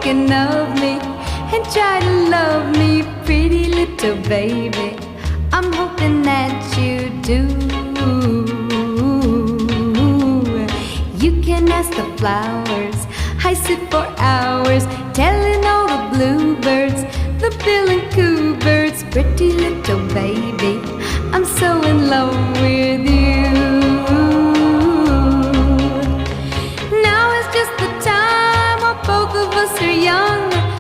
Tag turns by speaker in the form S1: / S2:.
S1: thinking of me and try to love me, pretty little baby. I'm hoping that you do. You can ask the flowers, I sit for hours telling all the bluebirds, the bill and coo birds, pretty little baby.